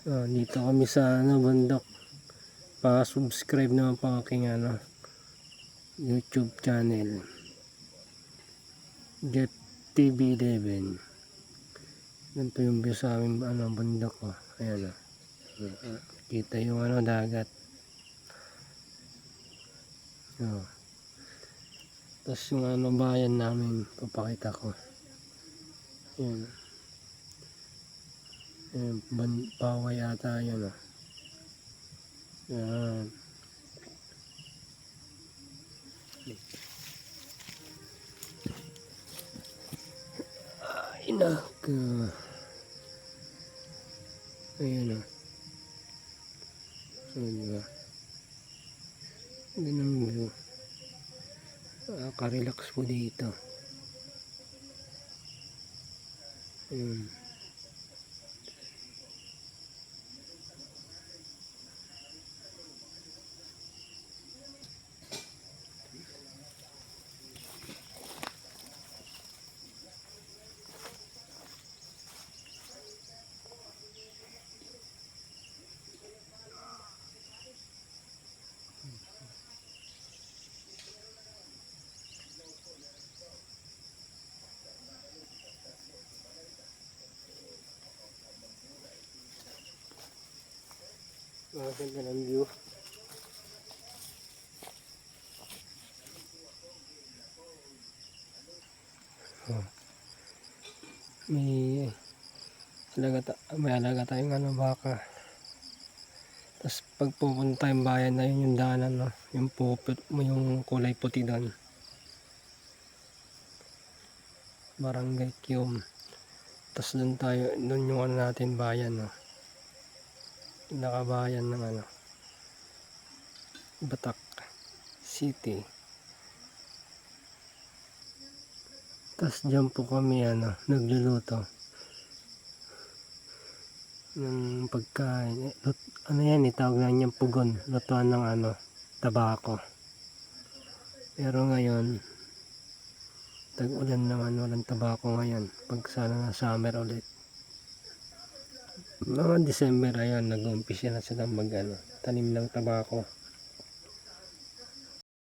Dito kami sa bundok. Pa-subscribe naman po aking YouTube channel. Jet TV 11. Ganito yung view sa aming bundok ko. Ayan kita yung dagat. Tapos yung bayan namin papakita ko. Ayan. Paway ata yun. Ayan. Ay naka. Ayan diba? Ganun view. Ka-relax po dito. Ayan. Ganda ng view. May alaga tayong baka. Tapos pag pupunta tayong bayan na yun yung daanan, yung kulay puti doon. Barangay Kium. Tapos doon yung natin bayan, nakabayan ng Batak City. Tapos dyan po kami nagluluto ng pagkain. Yan itawag na niyang pugon, lutuan ng tabako. Pero ngayon tag-ulan naman, walang tabako ngayon. Pag sana na summer ulit, mga December, ayan, nag-umpisa na silang tanim ng tabako.